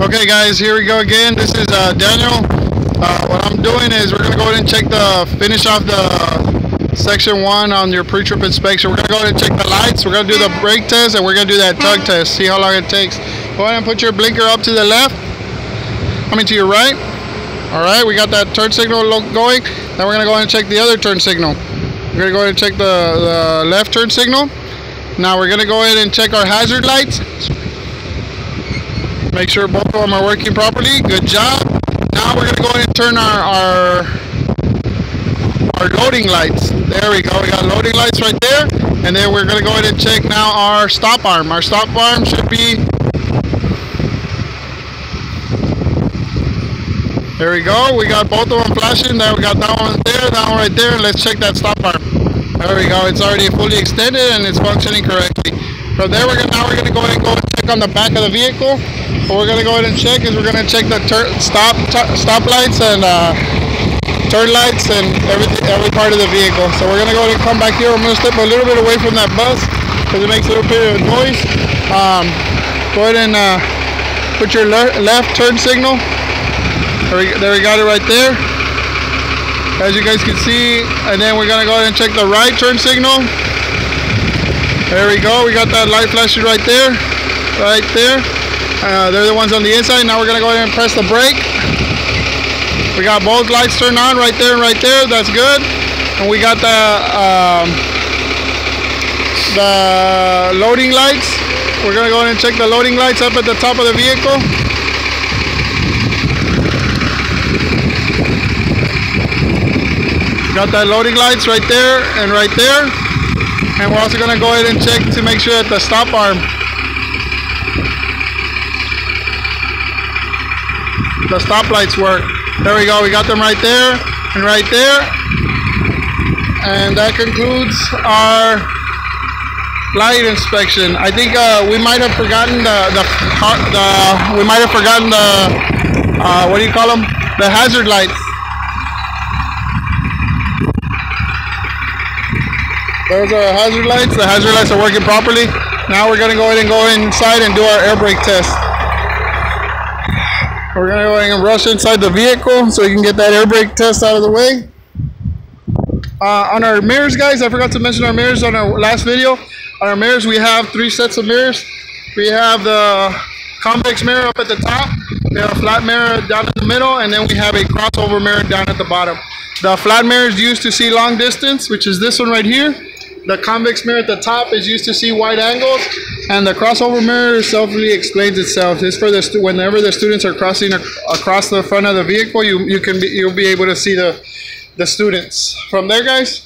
Okay guys, here we go again. This is Daniel. What I'm doing is we're going to go ahead and finish off the section 1 on your pre-trip inspection. We're going to go ahead and check the lights. We're going to do the brake test and we're going to do that tug test. See how long it takes. Go ahead and put your blinker up to the left. To your right. Alright, we got that turn signal going. Now we're going to go ahead and check the other turn signal. We're going to go ahead and check the left turn signal. Now we're going to go ahead and check our hazard lights. Make sure both of them are working properly. Good job. Now we're going to go ahead and turn our loading lights. There we go. We got loading lights right there. And then we're going to go ahead and check now our stop arm. Our stop arm should be... There we go. We got both of them flashing. There we got that one there, that one right there. Let's check that stop arm. There we go. It's already fully extended and it's functioning correctly. From there, now we're going to go ahead and check on the back of the vehicle. What we're going to go ahead and check is we're going to check the stop lights and turn lights and every part of the vehicle. So we're going to go ahead and come back here. I'm going to step a little bit away from that bus because it makes a little bit of noise. Go ahead and put your left turn signal. There we got it right there, as you guys can see. And then we're gonna go ahead and check the right turn signal. There we go. We got that light flashing right there, right there. They're the ones on the inside. Now we're gonna go ahead and press the brake. We got both lights turned on right there and right there. That's good. And we got the loading lights. We're gonna go ahead and check the loading lights up at the top of the vehicle. Got that loading lights right there and right there. And we're also going to go ahead and check to make sure that the stop arm, the stop lights work. There we go. We got them right there and right there. And that concludes our light inspection. I think we might have forgotten what do you call them? The hazard lights. Those are our hazard lights. The hazard lights are working properly. Now we're going to go ahead and go inside and do our air brake test. We're going to go ahead and rush inside the vehicle so we can get that air brake test out of the way. On our mirrors, guys, I forgot to mention our mirrors on our last video. On our mirrors, we have 3 sets of mirrors. We have the convex mirror up at the top. We have a flat mirror down in the middle, and then we have a crossover mirror down at the bottom. The flat mirror is used to see long distance, which is this one right here. The convex mirror at the top is used to see wide angles, and the crossover mirror selfly explains itself. It's for whenever the students are crossing across the front of the vehicle, you'll be able to see the students. From there, guys,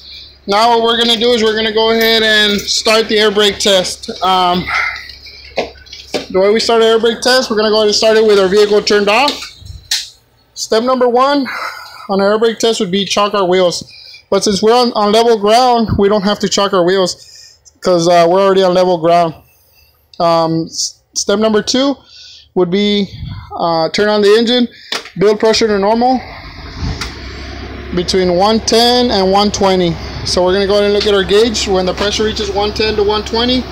now what we're going to do is we're going to go ahead and start the air brake test. The way we start our air brake test, we're going to go ahead and start it with our vehicle turned off. Step number 1 on our air brake test would be chalk our wheels. But since we're on level ground, we don't have to chalk our wheels because we're already on level ground. Step number 2 would be turn on the engine, build pressure to normal between 110 and 120. So we're going to go ahead and look at our gauge. When the pressure reaches 110 to 120,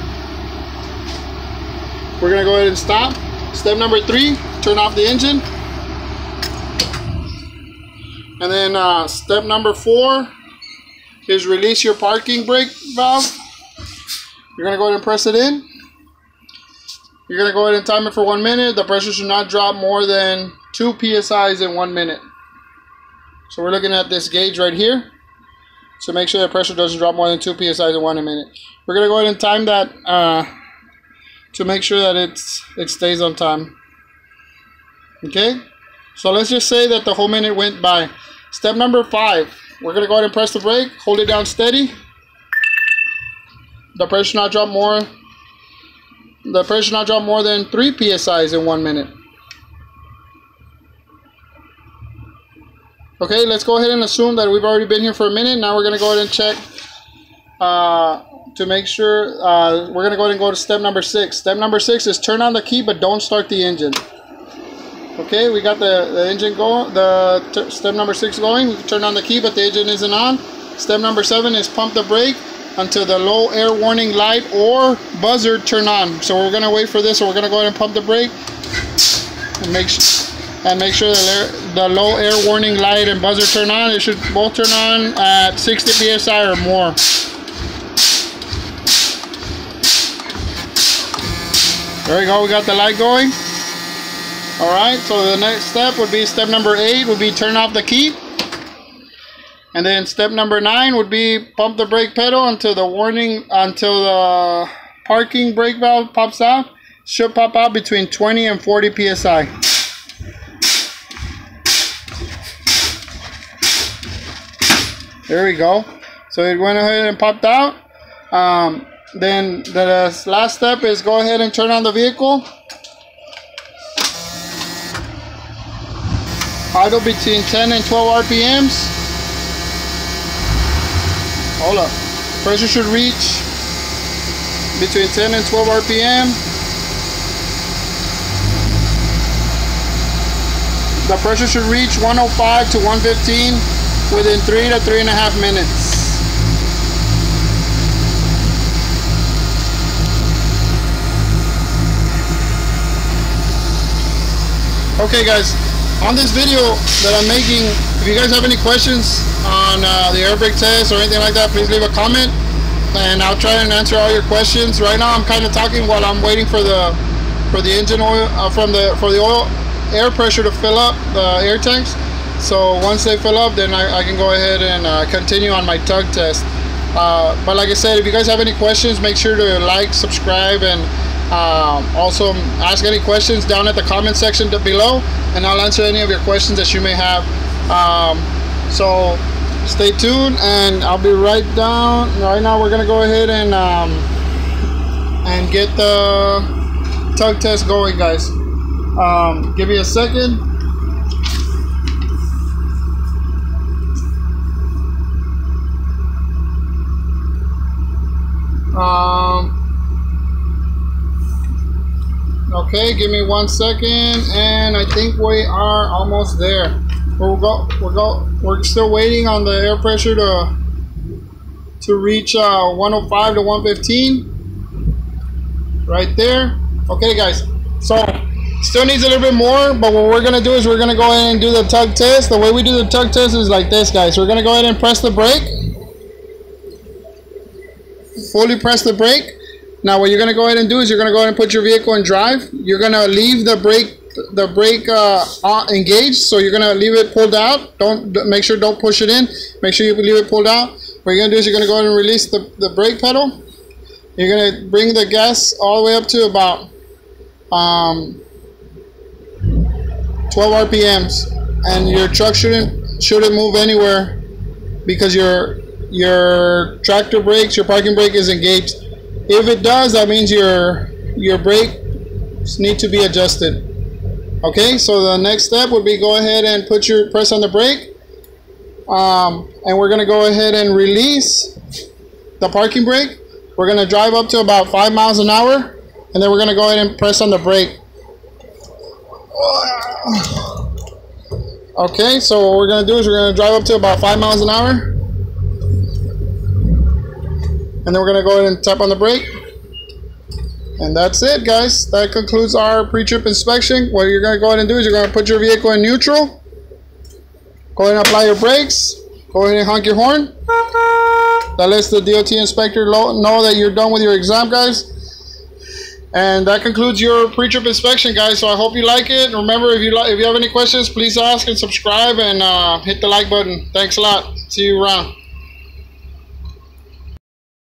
we're going to go ahead and stop. Step number 3, turn off the engine. And then step number 4 is release your parking brake valve. You're going to go ahead and press it in. You're going to go ahead and time it for 1 minute. The pressure should not drop more than 2 psi's in 1 minute. So we're looking at this gauge right here. So make sure the pressure doesn't drop more than 2 psi's in 1 minute. We're going to go ahead and time that to make sure that it stays on time. Okay? So let's just say that the whole minute went by. Step number 5. We're going to go ahead and press the brake, hold it down steady. The pressure should not drop more. The pressure should not drop more than 3 psi's in 1 minute. Okay, let's go ahead and assume that we've already been here for a minute. Now we're going to go ahead and check to make sure. We're going to go ahead and go to step number 6. Step number 6 is turn on the key, but don't start the engine. Okay, we got the engine going, step number 6 going. We turn on the key, but the engine isn't on. Step number 7 is pump the brake until the low air warning light or buzzer turn on. So we're going to wait for this, so we're going to go ahead and pump the brake and make sure the low air warning light and buzzer turn on. It should both turn on at 60 psi or more. There we go, we got the light going. Alright, so the next step would be step number 8 would be turn off the key. And then step number 9 would be pump the brake pedal until the parking brake valve pops out. Should pop out between 20 and 40 psi. There we go. So it went ahead and popped out. Then the last step is go ahead and turn on the vehicle. Idle between 10 and 12 RPMs. Hold up. Pressure should reach between 10 and 12 RPM. The pressure should reach 105 to 115 within 3 to 3.5 minutes. Okay guys, on this video that I'm making, if you guys have any questions on the air brake test or anything like that, please leave a comment and I'll try and answer all your questions. Right now I'm kind of talking while I'm waiting for the engine oil for the oil air pressure to fill up the air tanks. So once they fill up, then I can go ahead and continue on my tug test. But like I said, if you guys have any questions, make sure to like, subscribe, and also ask any questions down at the comment section below, and I'll answer any of your questions that you may have. So stay tuned, and I'll be right now we're gonna go ahead and get the tug test going, guys. Give me a second. Okay, give me 1 second, and I think we are almost there. We're still waiting on the air pressure to reach 105 to 115 right there. Okay guys, so still needs a little bit more, but what we're gonna do is we're gonna go ahead and do the tug test. The way we do the tug test is like this, guys. We're gonna go ahead and press the brake, fully press the brake. Now what you're going to go ahead and do is you're going to go ahead and put your vehicle in drive. You're going to leave the brake engaged, so you're going to leave it pulled out. Make sure don't push it in. Make sure you leave it pulled out. What you're going to do is you're going to go ahead and release the brake pedal. You're going to bring the gas all the way up to about 12 RPMs, and your truck shouldn't move anywhere because your tractor brakes, your parking brake is engaged. If it does, that means your brakes need to be adjusted. Okay, so the next step would be go ahead and press on the brake, and we're gonna go ahead and release the parking brake. We're gonna drive up to about 5 miles an hour, and then we're gonna go ahead and press on the brake. Okay, so what we're gonna do is we're gonna drive up to about 5 miles an hour. And then we're going to go ahead and tap on the brake. And that's it, guys. That concludes our pre-trip inspection. What you're going to go ahead and do is you're going to put your vehicle in neutral. Go ahead and apply your brakes. Go ahead and honk your horn. That lets the DOT inspector know that you're done with your exam, guys. And that concludes your pre-trip inspection, guys. So I hope you like it. Remember, if you have any questions, please ask and subscribe, and hit the like button. Thanks a lot. See you around.